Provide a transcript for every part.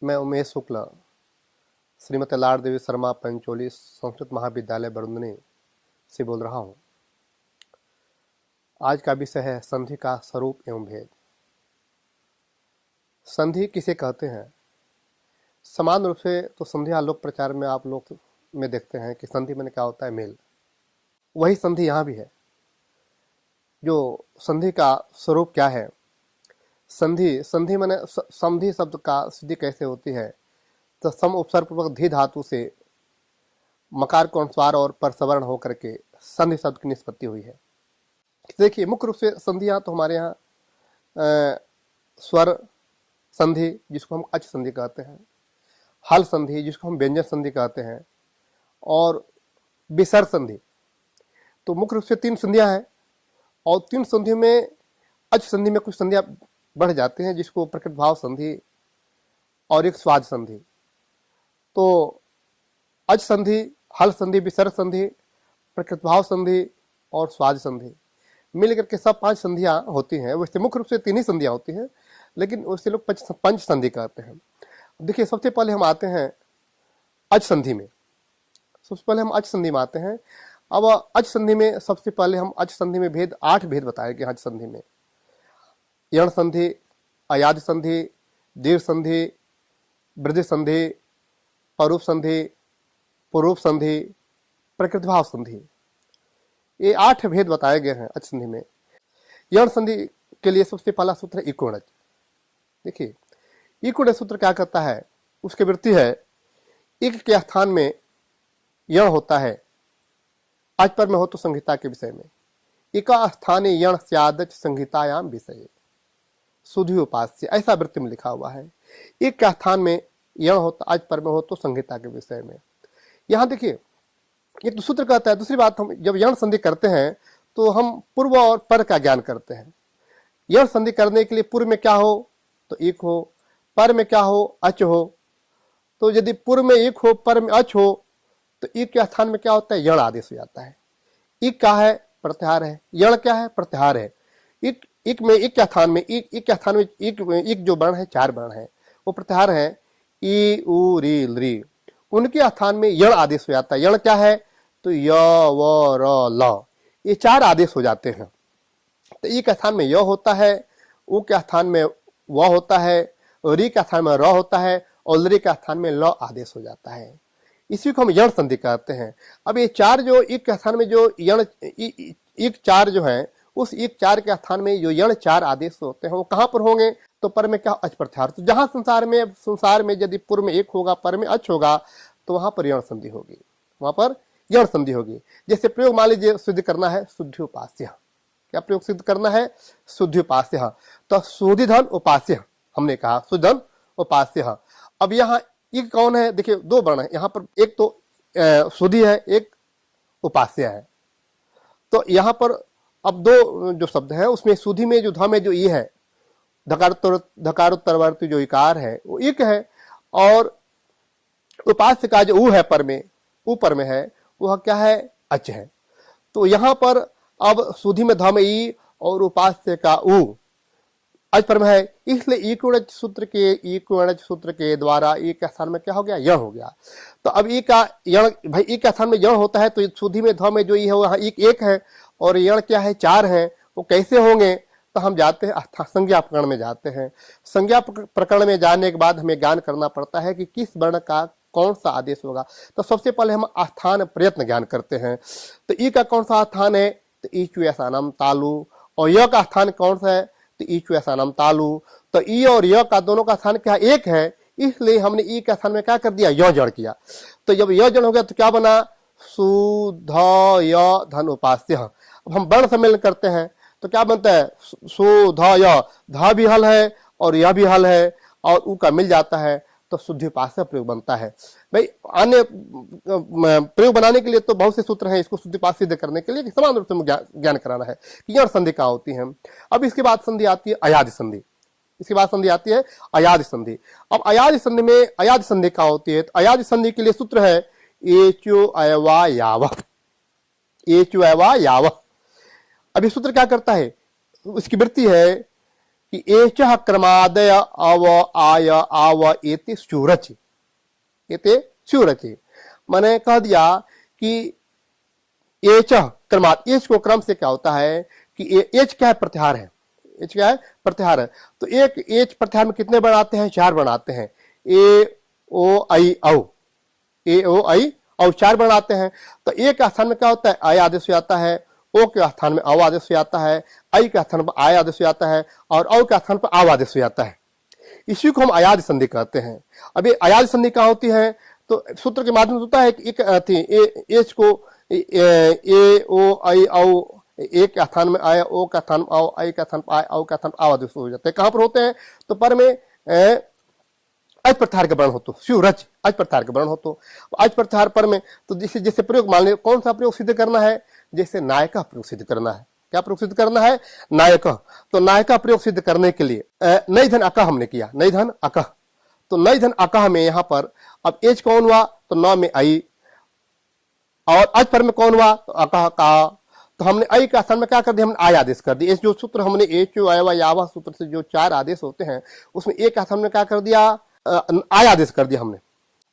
मैं उमेश शुक्ला श्रीमती लाड़ देवी शर्मा पंचोली संस्कृत महाविद्यालय बरुंधनी से बोल रहा हूँ। आज का विषय है संधि का स्वरूप एवं भेद। संधि किसे कहते हैं? समान रूप से तो संधि आलोक प्रचार में आप लोग में देखते हैं कि संधि मैंने क्या होता है, मेल। वही संधि यहाँ भी है। जो संधि का स्वरूप क्या है? संधि मैंने संधि शब्द का सिद्धि कैसे होती है? तो सम उपसर्ग पूर्वक धी धातु से मकार को अनुस्वार और परसवर्ण होकर के संधि शब्द की निष्पत्ति हुई है। देखिए, मुख्य रूप से संधियां तो हमारे यहाँ स्वर संधि जिसको हम अच संधि कहते हैं, हल संधि जिसको हम व्यंजन संधि कहते हैं, और विसर्ग संधि। तो मुख्य रूप से 3 संधियां हैं और 3 संधियों में अच संधि में कुछ संधियां बढ़ जाते हैं जिसको प्रकृत भाव संधि और एक स्वाद संधि। तो अच संधि, हल संधि, विसर्ग संधि, प्रकृत भाव संधि और स्वाद संधि मिलकर के सब 5 संधियां होती हैं। वैसे मुख्य रूप से 3 ही संधियां होती हैं, लेकिन उससे लोग पंच संधि कहते हैं। देखिए, सबसे पहले हम आते हैं अच संधि में। सबसे पहले हम अच संधि में आते हैं। अब अच संधि में सबसे पहले हम अच संधि में भेद 8 भेद बताए गए। अच संधि में यण संधि, अयाज संधि, दीर्घ संधि, वृद्धि संधि, परूप संधि, पुरूप संधि, प्रकृत भाव संधि, ये 8 भेद बताए गए हैं अच संधि में। यण संधि के लिए सबसे पहला सूत्र है इकोणज। देखिए, इकोणज सूत्र क्या कहता है? उसकी वृत्ति है इक के स्थान में यण होता है, अच पर में हो तो संहिता के विषय में। इका स्थाने यण स्यादच संहितायाम विषय सुधि उपास्य, ऐसा वृत्ति में लिखा हुआ है। एक के स्थान में यण होता, अच पर में हो तो संहिता के विषय में। यहाँ देखिए, ये तो सूत्र कहता है। दूसरी बात, हम जब यण संधि करते हैं तो हम पूर्व और पर का ज्ञान करते हैं। यण संधि करने के लिए पूर्व में क्या हो तो एक हो, पर में क्या हो अच हो। तो यदि पूर्व में एक हो, पर में अच हो, तो एक के स्थान में क्या होता है? यण आदेश हो जाता है। एक क्या है? प्रत्याहार है। यण क्या है? प्रत्याहार है। एक में एक के स्थान में एक जो वर्ण है, 4 वर्ण है, वो प्रत्याहार है। ई उ री ली, उनके स्थान में यण आदेश हो जाता है। यण क्या है? तो य व र ल, ये 4 आदेश हो जाते हैं। तो ई के स्थान में य होता है, उ के स्थान में व होता है, री के स्थान में र होता है और लरी के स्थान में ल आदेश हो जाता है। इसी को हम यण संधि कहते हैं। अब ये 4 जो एक के स्थान में जो यण एक 4 जो है, उस एक 4 के स्थान में जो यण 4 आदेश होते हैं वो कहां पर होंगे? तो पर में क्या? अच प्रत्याहार। तो जहां संसार में यदि पूर्व में एक होगा, पर में अच होगा, तो वहां पर यण संधि होगी, वहां पर यण संधि होगी। जैसे प्रयोग मान लीजिए सिद्ध करना है शुद्धि उपास्य। क्या प्रयोग सिद्ध करना है? शुद्धि उपास्य। तो शुद्धिधन उपास्य हमने कहा, शुद्धन उपास्य। अब यहाँ एक कौन है? देखिए, 2 वर्ण है यहाँ पर, एक तो शुद्धि है, एक उपास्य है। तो यहाँ पर अब 2 जो शब्द है उसमें शुद्धि में जो धम है, जो ये है धकारोत्तरवर्ती जो इकार है वो एक है, और उपास्य का जो ऊ है पर में, ऊपर में है, वह क्या है? अच है। तो यहाँ पर अब शुद्धि में धम ई और उपास्य का ऊ अच पर में है, इसलिए इकोणज सूत्र के द्वारा ई के स्थान में क्या हो गया? यण हो गया। तो अब ई का यण, भाई ई के स्थान में यण होता है तो शुद्धि में धम में जो ई है वहां एक है और यण क्या है? 4 है। वो कैसे होंगे? तो हम जाते हैं संज्ञा प्रकरण में जाते हैं। संज्ञा प्रकरण में जाने के बाद हमें ज्ञान करना पड़ता है कि किस वर्ण का कौन सा आदेश होगा। तो सबसे पहले हम स्थान प्रयत्न ज्ञान करते हैं। तो ई का कौन सा स्थान है? तो ईचु ऐसानम तालु। और य का स्थान कौन सा है? तो ईचु ऐसानम तालु। तो ई और य का दोनों का स्थान क्या? एक है, इसलिए हमने ई का स्थान में क्या कर दिया? य जड़ किया। तो जब य जड़ हो गया तो क्या बना? सुध य धन उपास्य। अब हम वर्ण सम्मेलन करते हैं तो क्या बनता है? सुध य, धा भी हल है और यह भी हल है और ऊ का मिल जाता है, तो शुद्धि उपास्य प्रयोग बनता है। भाई, अन्य प्रयोग बनाने के लिए तो बहुत से सूत्र हैं, इसको शुद्धि उपास्य सिद्ध करने के लिए समान रूप से ज्ञान कराना है कि यण संधि क्या होती है। अब इसके बाद संधि आती है अयाज संधि। इसके बाद संधि आती है अयाज संधि। अब अयाज संधि में अयाज संधि क्या होती है? तो अयाज संधि के लिए सूत्र है एचो अयवा याव। एचो अयवा याव। अब ये सूत्र क्या करता है? उसकी वृत्ति है कि एचः क्रमादय अव आय आव एते स्युरचि, एते स्युरचि। मैंने कह दिया कि एचः क्रमाद, एच को क्रम से क्या होता है कि एच क्या है, प्रत्याहार है। एच क्या है, प्रत्याहार है। तो एक एच प्रत्याहार में कितने बनाते हैं, 4 बनाते हैं। ए ओ आई औ, ए ओ आई औ 4 बनाते हैं। तो ए के स्थान में क्या होता है, आय आदेश हो जाता है, ओ के स्थान में औ आदेश हो जाता है, आई के स्थान पर आय आदेश हो जाता है, और औ के स्थान पर आव आदेश हो जाता है। इसी को हम अयाद संधि कहते हैं। अभी अयाद संधि क्या होती है, तो सूत्र के माध्यम से होता है कि एक एच को ए ओ आई औ, एक के स्थान में आय, ओ का स्थान आओ, आई का स्थान आय, औ का स्थान आव आदेश हो जाते हैं। कहां पर होते हैं, तो पर में अज प्रत्याहार के वर्ण हो तो स्युरच, अज प्रत्याहार के वर्ण हो तो अज प्रत्याहार पर में, तो जैसे जैसे प्रयोग मान लीजिए, कौन सा प्रयोग सिद्ध करना है, जैसे नायका प्रयोग सिद्ध करना है। क्या प्रयोग सिद्ध करना है, नायका। तो नायका प्रयोग सिद्ध करने के लिए नई धन अकह हमने किया, नई धन अकह। तो नई धन अकह में यहां पर अब एच कौन हुआ, तो नौ में आई, और अज पर में कौन हुआ, तो अकह का। तो हमने आई का स्थान में क्या कर दिया, हमने आय आदेश कर दिया। इस जो सूत्र हमने एच आय यावा सूत्र से जो 4 आदेश होते हैं, उसमें एक का स्थान में क्या कर दिया, आय आदेश कर दिया हमने।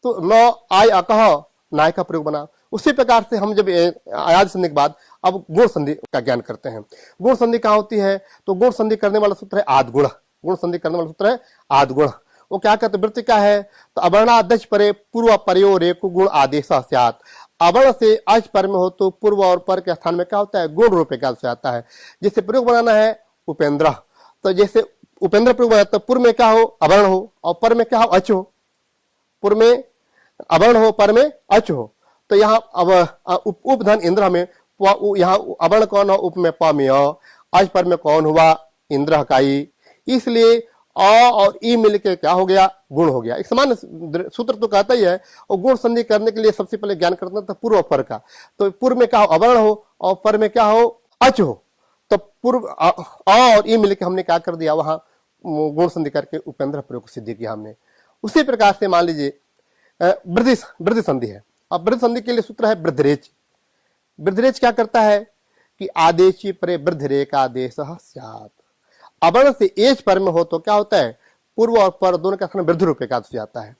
तो नौ आय अकह नाय का प्रयोग बना। उसी प्रकार से हम जब आयाद संधि के बाद अब गुण संधि का ज्ञान करते हैं। गुण संधि कहाँ होती है, तो गुण संधि करने वाला सूत्र है आद गुण। गुण संधि करने वाला सूत्र है आद गुण। वो क्या कहते हैं, वृत्ति क्या है, तो अवर्णादच परे पूर्व परयो रेकु गुण आदेश स्यात्। अवर्ण से अच पर में हो तो पूर्व और पर के स्थान में क्या होता है, गुण रूप का आता है। जैसे प्रयोग बनाना है उपेंद्र, तो जैसे उपेंद्र प्रयोग बनाया, तो पूर्व में क्या हो, अवर्ण हो, और पर में क्या हो, अच हो। पूर्व में अवर्ण हो, पर में अच हो। तो यहाँ अब उपधन इंद्र में यहाँ अवर्ण कौन हो, उप में प में अच पर में कौन हुआ, इंद्र का ई। इसलिए अ और ई मिलके क्या हो गया, गुण हो गया। एक समान सूत्र तो कहता ही है। और गुण संधि करने के लिए सबसे पहले ज्ञान करना था पूर्व पर का। तो पूर्व में क्या हो, अवर्ण हो, और पर में क्या हो, अच हो। तो पूर्व अ और ई मिलके हमने क्या कर दिया, वहां गुण संधि करके उपेंद्र प्रयोग सिद्धि किया हमने। उसी प्रकार से मान लीजिए वृद्धि संधि है। अब वृद्धि संधि के लिए सूत्र है वृद्धरेच। वृद्धरेच क्या करता है कि आदेशी परे वृद्धरेक आदेश स्यात्। अवर्ण से एच पर में हो तो क्या होता है, पूर्व और पर दोनों का स्थान वृद्धि रूप एकादशी आता है।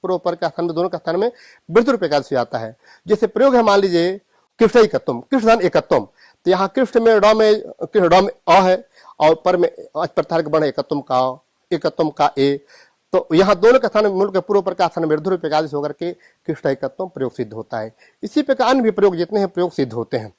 पूर्व पर का स्थान में दोनों का स्थान में वृद्धि रूप एकादशी आता है। जैसे प्रयोग है, मान लीजिए कृष्ण एकत्वम, कृष्णधन एकत्वम। तो यहाँ कृष्ण में ड में अ है, और पर में अच प्रत्याहार के वर्ण एकत्वम का ए। तो यहाँ दोनों का स्थान मूल के पूर्व पर का स्थान वृद्धि रूप एकादशी होकर के कृष्ण एकत्वम प्रयोग सिद्ध होता है। इसी प्रकार अन्य भी प्रयोग जितने हैं प्रयोग सिद्ध होते हैं।